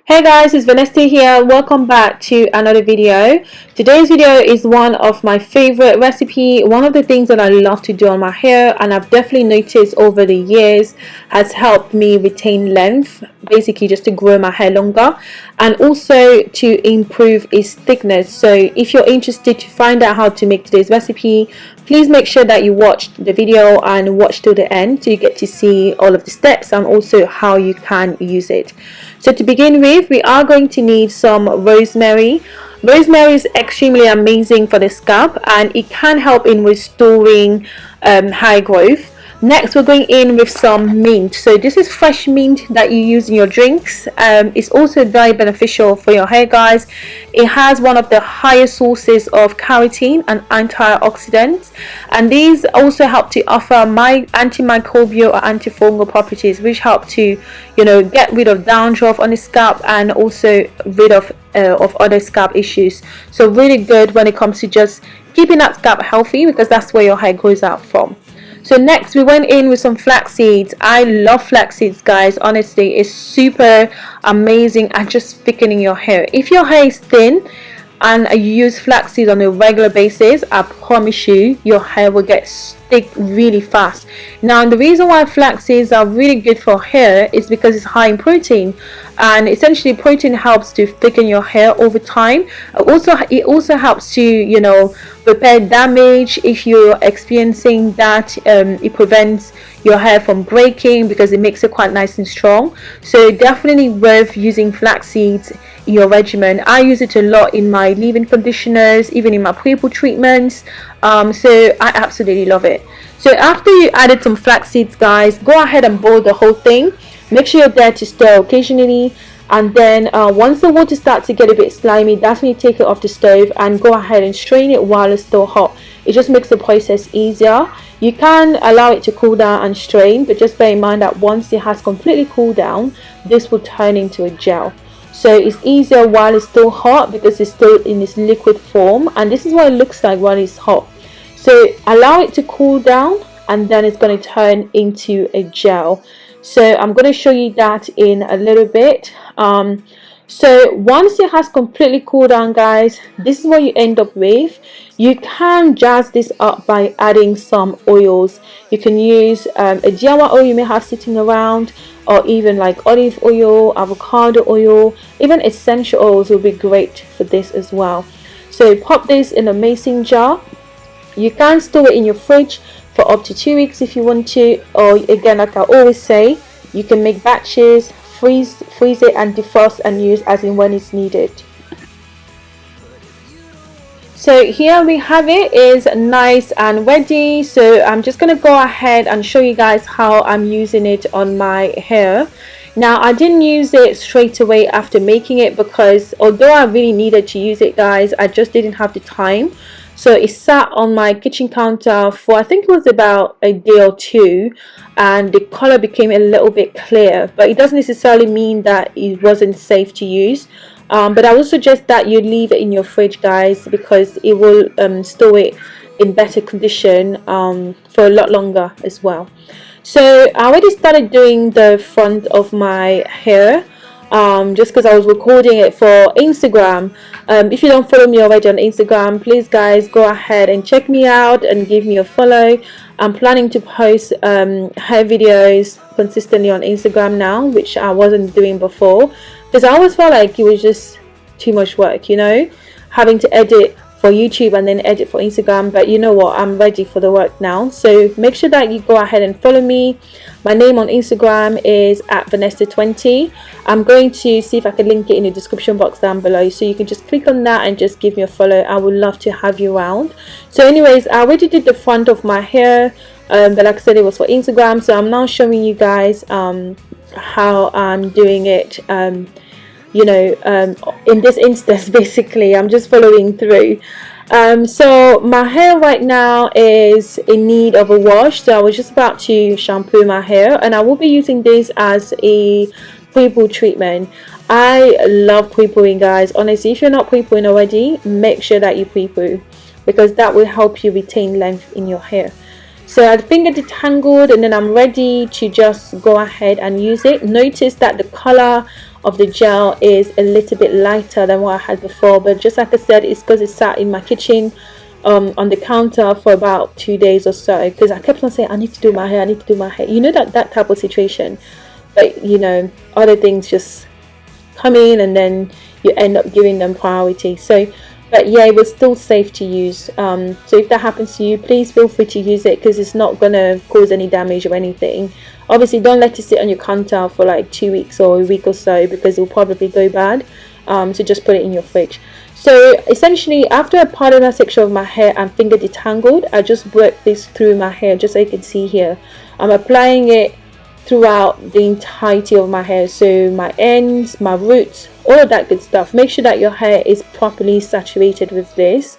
Hey guys, it's Vanessa here. Welcome back to another video. Today's video is one of my favorite recipe. One of the things that I love to do on my hair, and I've definitely noticed over the years has helped me retain length, basically just to grow my hair longer, and also to improve its thickness. So if you're interested to find out how to make today's recipe, please make sure that you watch the video and watch till the end so you get to see all of the steps and also how you can use it. So to begin with, we are going to need some rosemary. Rosemary is extremely amazing for the scalp and it can help in restoring hair growth. Next, we're going in with some mint. So this is fresh mint that you use in your drinks. It's also very beneficial for your hair, guys. It has one of the highest sources of keratin and antioxidants, and these also help to offer antimicrobial or antifungal properties, which help to, get rid of dandruff on the scalp and also rid of other scalp issues. So really good when it comes to just keeping that scalp healthy, because that's where your hair grows out from. So next we went in with some flax seeds. I love flax seeds, guys. Honestly, it's super amazing at just thickening your hair. If your hair is thin and you use flax seeds on a regular basis, I promise you your hair will get thick really fast. Now, the reason why flax seeds are really good for hair is because it's high in protein, and essentially protein helps to thicken your hair over time. It also helps to repair damage if you're experiencing that. It prevents your hair from breaking because it makes it quite nice and strong. So definitely worth using flax seeds in your regimen. I use it a lot in my leave-in conditioners, even in my pre-poo treatments. So I absolutely love it. So after you added some flax seeds, guys, go ahead and boil the whole thing. Make sure you're there to stir occasionally, and then once the water starts to get a bit slimy, that's when you take it off the stove and go ahead and strain it while it's still hot. It just makes the process easier. You can allow it to cool down and strain, but just bear in mind that once it has completely cooled down, this will turn into a gel. So it's easier while it's still hot because it's still in this liquid form, and this is what it looks like while it's hot. So allow it to cool down and then it's going to turn into a gel. So I'm going to show you that in a little bit. So once it has completely cooled down, guys, this is what you end up with. You can jazz this up by adding some oils. You can use a Diawa oil you may have sitting around, or even like olive oil, avocado oil, even essential oils will be great for this as well. So pop this in a mason jar. You can store it in your fridge for up to 2 weeks if you want to, or again, like I always say, you can make batches, freeze it and defrost and use as in when it's needed. So here we have it, is nice and ready. So I'm just going to go ahead and show you guys how I'm using it on my hair. Now, I didn't use it straight away after making it because although I really needed to use it, guys, I just didn't have the time. So it sat on my kitchen counter for I think it was about a day or two, and the color became a little bit clear, but it doesn't necessarily mean that it wasn't safe to use. But I would suggest that you leave it in your fridge, guys, because it will store it in better condition for a lot longer as well. So I already started doing the front of my hair just because I was recording it for Instagram. If you don't follow me already on Instagram, please guys go ahead and check me out and give me a follow. I'm planning to post hair videos consistently on Instagram now, which I wasn't doing before because I always felt like it was just too much work, having to edit for YouTube and then edit for Instagram. But you know what, I'm ready for the work now. So make sure that you go ahead and follow me. My name on Instagram is @Vanessa20. I'm going to see if I can link it in the description box down below, so you can just click on that and just give me a follow. I would love to have you around. So anyways, I already did the front of my hair, but like I said, it was for Instagram. So I'm now showing you guys how I'm doing it. In this instance, basically I'm just following through. So my hair right now is in need of a wash, so I was just about to shampoo my hair, and I will be using this as a pre-poo treatment. I love pre-pooing, guys. Honestly, if you're not pre-pooing already, make sure that you pre-poo, because that will help you retain length in your hair. So I finger detangled and then I'm ready to just go ahead and use it. Notice that the color of the gel is a little bit lighter than what I had before, but just like I said, it's because it sat in my kitchen on the counter for about 2 days or so, because I kept on saying I need to do my hair, I need to do my hair, you know, that type of situation. But you know, other things just come in and then you end up giving them priority. So but yeah, it was still safe to use. So if that happens to you, please feel free to use it, because it's not gonna cause any damage or anything. Obviously don't let it sit on your counter for like 2 weeks or a week or so, because it will probably go bad. So just put it in your fridge. So essentially, after I parted that section of my hair and finger detangled, I just worked this through my hair, just so you can see here. I'm applying it throughout the entirety of my hair, so my ends, my roots, all of that good stuff. Make sure that your hair is properly saturated with this.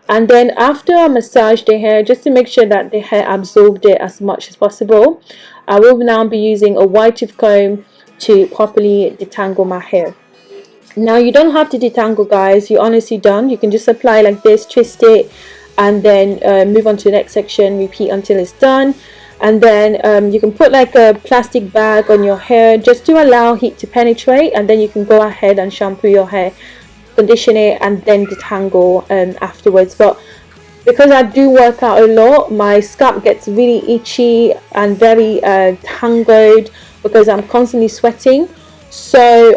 And then after I massage the hair, just to make sure that the hair absorbed it as much as possible, I will now be using a wide tooth comb to properly detangle my hair. Now you don't have to detangle, guys, you honestly don't. You can just apply like this, twist it, and then move on to the next section, repeat until it's done. And then you can put like a plastic bag on your hair just to allow heat to penetrate, and then you can go ahead and shampoo your hair, condition it, and then detangle afterwards. But because I do work out a lot, my scalp gets really itchy and very tangled because I'm constantly sweating. So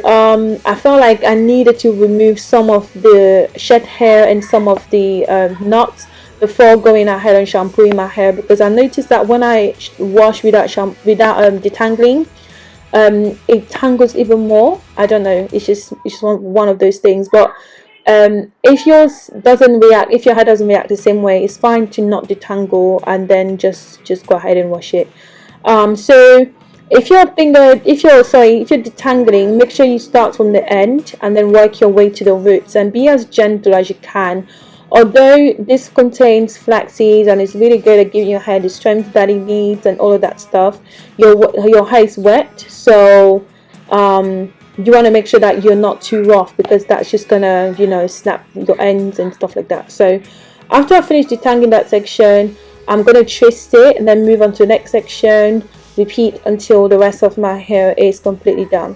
I felt like I needed to remove some of the shed hair and some of the knots before going ahead and shampooing my hair, because I noticed that when I wash without detangling, it tangles even more. I don't know, it's just one of those things. But if yours doesn't react, if your hair doesn't react the same way, it's fine to not detangle and then just go ahead and wash it. So if you're detangling, make sure you start from the end and then work your way to the roots, and be as gentle as you can. Although this contains flax seeds and it's really good at giving your hair the strength that it needs and all of that stuff, your hair is wet, so you want to make sure that you're not too rough, because that's just gonna, you know, snap your ends and stuff like that. So after I finish detangling that section, I'm gonna twist it and then move on to the next section, repeat until the rest of my hair is completely done.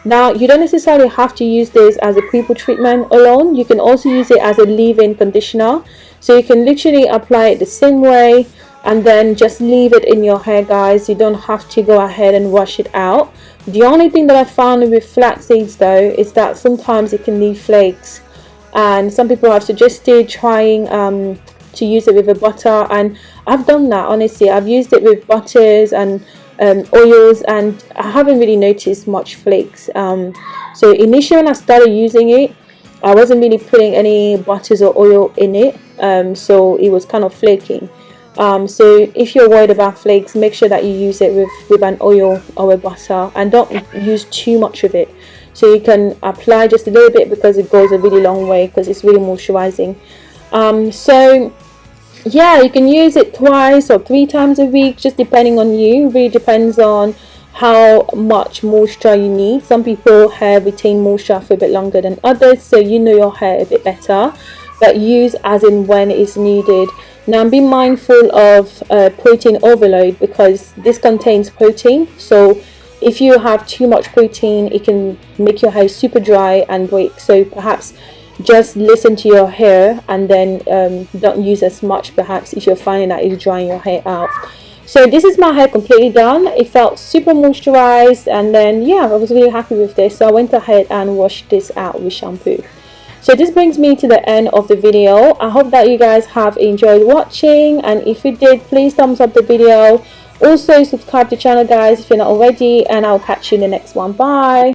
Now you don't necessarily have to use this as a pre-poo treatment alone. You can also use it as a leave-in conditioner, so you can literally apply it the same way and then just leave it in your hair, guys. You don't have to go ahead and wash it out. The only thing that I found with flax seeds though is that sometimes it can leave flakes, and some people have suggested trying to use it with a butter, and I've done that. Honestly, I've used it with butters and oils, and I haven't really noticed much flakes. So initially when I started using it, I wasn't really putting any butters or oil in it, so it was kind of flaking. So if you're worried about flakes, make sure that you use it with an oil or a butter, and don't use too much of it. So you can apply just a little bit, because it goes a really long way, because it's really moisturizing. So yeah, you can use it twice or 3 times a week, just depending on you. It really depends on how much moisture you need. Some people hair retain moisture for a bit longer than others, so you know your hair a bit better, but use as in when it's needed. Now be mindful of protein overload, because this contains protein. So if you have too much protein, it can make your hair super dry and break. So perhaps just listen to your hair, and then don't use as much perhaps if you're finding that it's drying your hair out. So this is my hair completely done. It felt super moisturized, and then yeah, I was really happy with this, so I went ahead and washed this out with shampoo. So this brings me to the end of the video. I hope that you guys have enjoyed watching, and if you did, please thumbs up the video. Also subscribe to the channel, guys, if you're not already, and I'll catch you in the next one. Bye.